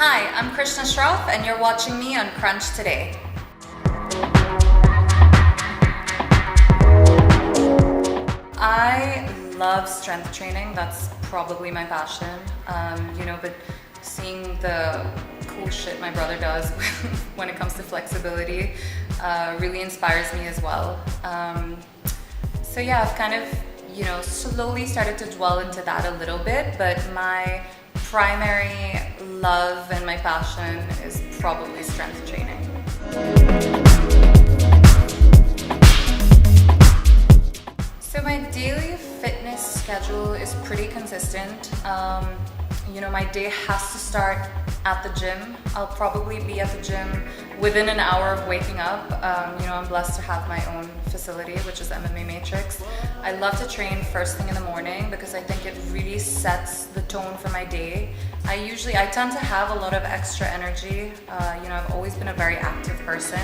Hi, I'm Krishna Shroff and you're watching me on Krunch today. I love strength training. That's probably my passion. But seeing the cool shit my brother does when it comes to flexibility really inspires me as well. So yeah, I've kind of, slowly started to dwell into that a little bit, but my primary love and my passion is probably strength training. So my daily fitness schedule is pretty consistent. My day has to start at the gym. I'll probably be at the gym within an hour of waking up. I'm blessed to have my own facility, which is MMA Matrix. I love to train first thing in the morning because I think it really sets the tone for my day. I tend to have a lot of extra energy. I've always been a very active person.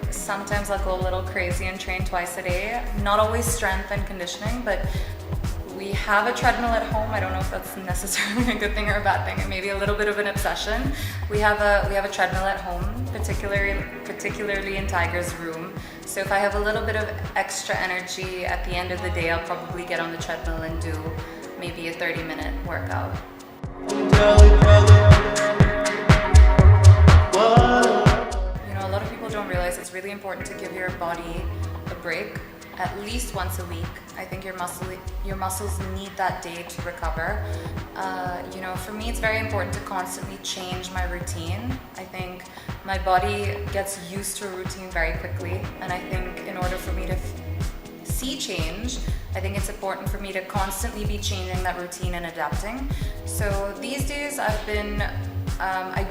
Sometimes I'll go a little crazy and train twice a day. Not always strength and conditioning, but we have a treadmill at home. I don't know if that's necessarily a good thing or a bad thing. It may be a little bit of an obsession. We have a treadmill at home, particularly in Tiger's room. So if I have a little bit of extra energy at the end of the day, I'll probably get on the treadmill and do maybe a 30-minute workout. A lot of people don't realize it's really important to give your body a break at least once a week. I think your muscles need that day to recover. For me, it's very important to constantly change my routine. I think my body gets used to a routine very quickly, and I think in order for me to see change, I think it's important for me to constantly be changing that routine and adapting. So these days I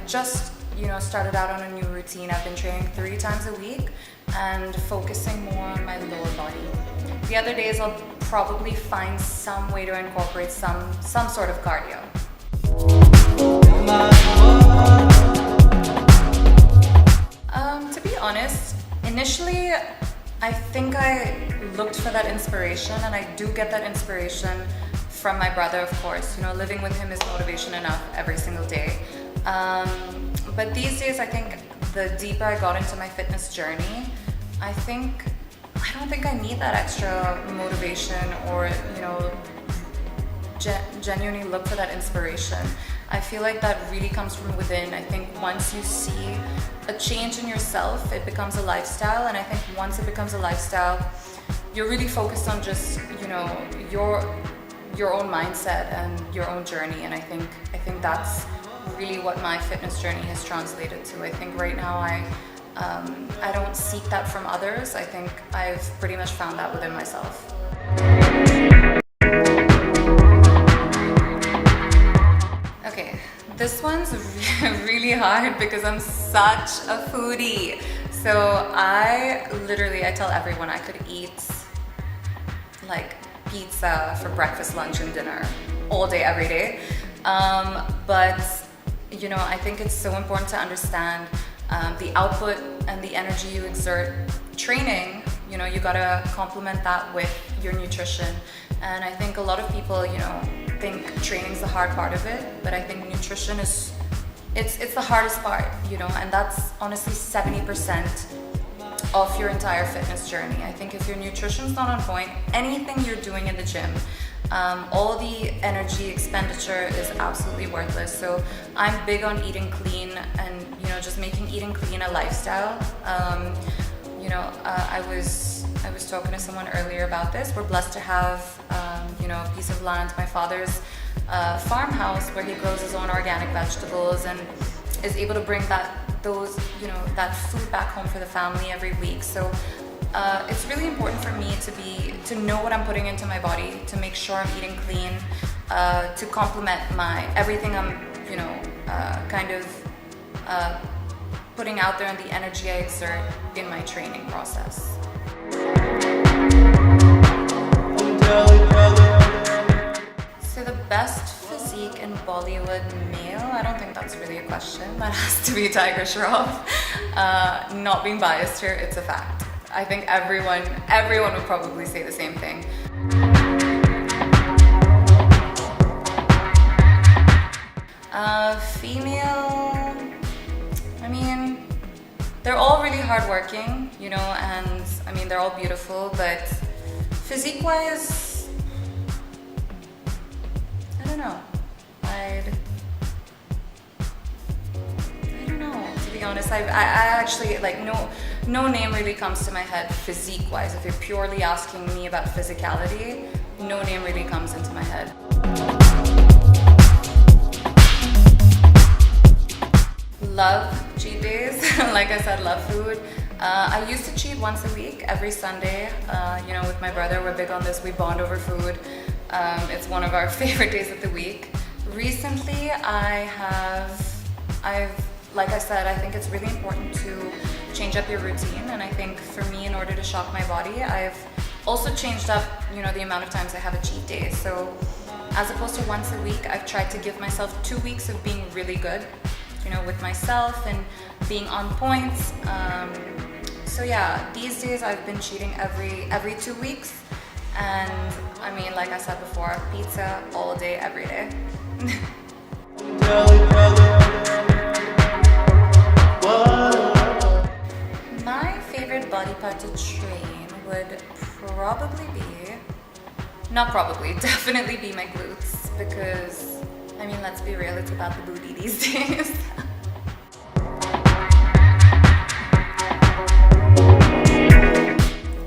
just started out on a new routine. I've been training 3 times a week and focusing more on my lower body. The other days I'll probably find some way to incorporate some sort of cardio. To be honest, initially I think I looked for that inspiration, and I do get that inspiration from my brother, of course. Living with him is motivation enough every single day. But these days, I think the deeper I got into my fitness journey, I don't think I need that extra motivation or, genuinely look for that inspiration. I feel like that really comes from within. I think once you see a change in yourself, it becomes a lifestyle. And I think once it becomes a lifestyle, you're really focused on just, your own mindset and your own journey. And I think that's really what my fitness journey has translated to. I think right now I don't seek that from others. I think I've pretty much found that within myself. Okay, this one's really hard because I'm such a foodie. So I tell everyone I could eat like pizza for breakfast, lunch, and dinner all day, every day. But I think it's so important to understand the output and the energy you exert training. You gotta complement that with your nutrition. And I think a lot of people, think training's the hard part of it, but I think nutrition it's the hardest part, and that's honestly 70% of your entire fitness journey. I think if your nutrition's not on point, anything you're doing in the gym, all the energy expenditure is absolutely worthless. So I'm big on eating clean and just making eating clean a lifestyle. I was talking to someone earlier about this. We're blessed to have a piece of land, my father's farmhouse, where he grows his own organic vegetables and is able to bring that food back home for the family every week. So it's really important for me to know what I'm putting into my body, to make sure I'm eating clean, to complement everything I'm putting out there and the energy I exert in my training process. So the best physique in Bollywood male, I don't think that's really a question. That has to be Tiger Shroff. Not being biased here, it's a fact. I think everyone would probably say the same thing. Female, I mean, they're all really hardworking, you know, and I mean, they're all beautiful, but physique-wise, I don't know. I don't know, to be honest. I actually, like, no name really comes to my head physique-wise. If you're purely asking me about physicality, no name really comes into my head. Love cheat days. Like I said, love food. I used to cheat once a week, every Sunday. You know, with my brother, we're big on this. We bond over food. It's one of our favorite days of the week. Recently, like I said, I think it's really important to change up your routine. And I think for me, in order to shock my body, I've also changed up, you know, the amount of times I have a cheat day. So as opposed to once a week, I've tried to give myself 2 weeks of being really good, you know, with myself and being on point. So yeah, these days I've been cheating every 2 weeks. And I mean, like I said before, pizza all day, every day. My favorite body part to train would definitely be my glutes, because I mean, let's be real, it's about the booty these days.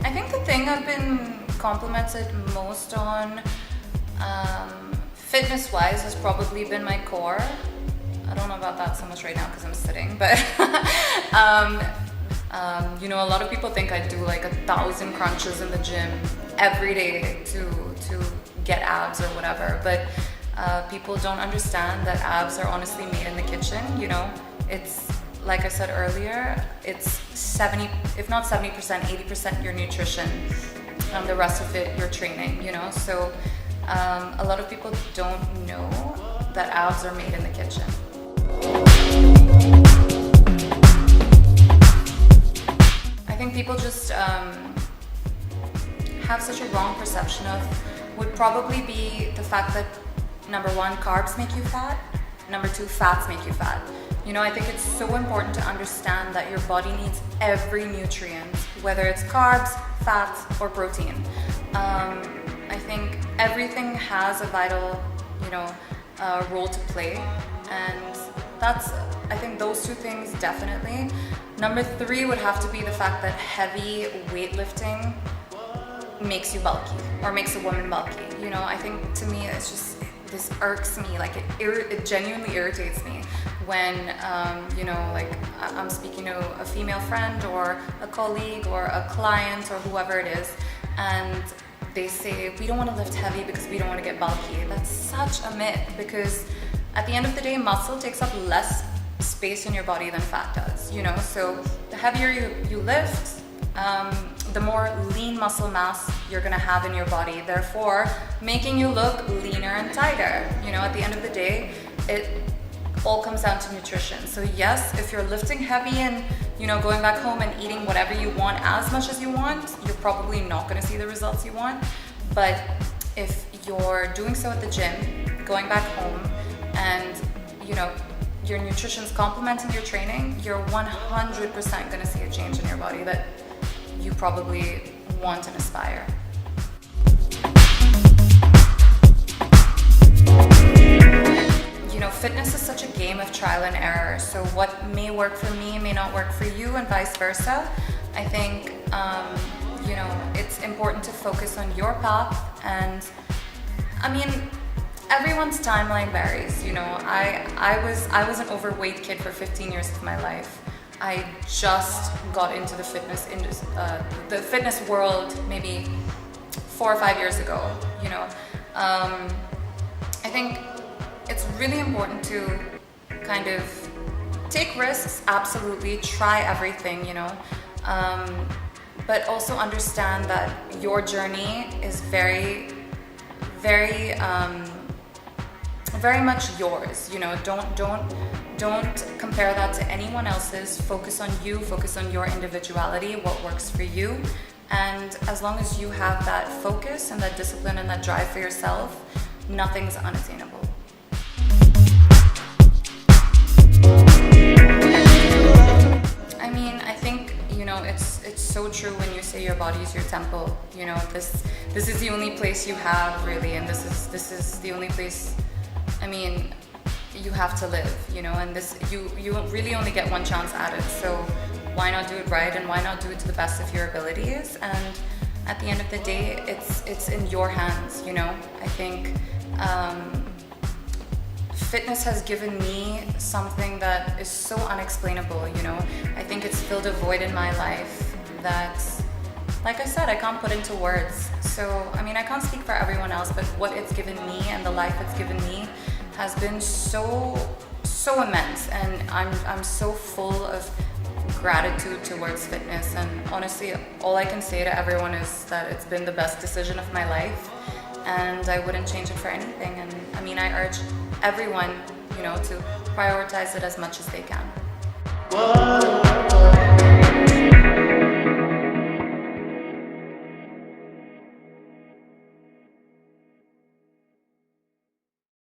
I think the thing I've been complimented most on, fitness-wise, has probably been my core. I don't know about that so much right now because I'm sitting, but you know, a lot of people think I do like 1,000 crunches in the gym every day to get abs or whatever, but people don't understand that abs are honestly made in the kitchen. You know, it's like I said earlier, it's 70, if not 70%, 80% your nutrition, and the rest of it your training, you know. So a lot of people don't know that abs are made in the kitchen. I think people just have such a wrong perception of, would probably be the fact that number one, carbs make you fat. Number two, fats make you fat. You know, I think it's so important to understand that your body needs every nutrient, whether it's carbs, fats, or protein. I think everything has a vital, you know, role to play, and I think those two things definitely. Number three would have to be the fact that heavy weightlifting makes you bulky, or makes a woman bulky. You know, I think to me it's just, this irks me, like it genuinely irritates me when, you know, like I'm speaking to a female friend or a colleague or a client or whoever it is, and they say, we don't want to lift heavy because we don't want to get bulky. That's such a myth, because at the end of the day, muscle takes up less space in your body than fat does, you know. So the heavier you lift, the more lean muscle mass you're gonna have in your body, therefore making you look leaner and tighter. You know, at the end of the day, it all comes down to nutrition. So yes, if you're lifting heavy and, you know, going back home and eating whatever you want as much as you want, you're probably not gonna see the results you want. But if you're doing so at the gym, going back home, and, you know, your nutrition's complementing your training, you're 100% gonna see a change in your body that you probably want and aspire. You know, fitness is such a game of trial and error. So what may work for me may not work for you, and vice versa. I think, you know, it's important to focus on your path. And I mean, everyone's timeline varies. You know, I was an overweight kid for 15 years of my life. I just got into the fitness world maybe 4 or 5 years ago. You know, I think it's really important to kind of take risks, absolutely, try everything, you know, but also understand that your journey is very, very, very much yours. You know, don't compare that to anyone else's. Focus on you, focus on your individuality, what works for you. And as long as you have that focus and that discipline and that drive for yourself, nothing's unattainable. true when you say your body is your temple. You know, this is the only place you have, really, and this is the only place, I mean, you have to live, you know, and this you really only get one chance at it. So why not do it right, and why not do it to the best of your abilities? And at the end of the day, it's in your hands, you know. I think fitness has given me something that is so unexplainable, you know. I think it's filled a void in my life that, like I said, I can't put into words. So, I mean, I can't speak for everyone else, but what it's given me and the life it's given me has been so immense, and I'm so full of gratitude towards fitness. And honestly, all I can say to everyone is that it's been the best decision of my life, and I wouldn't change it for anything. And I mean, I urge everyone, you know, to prioritize it as much as they can.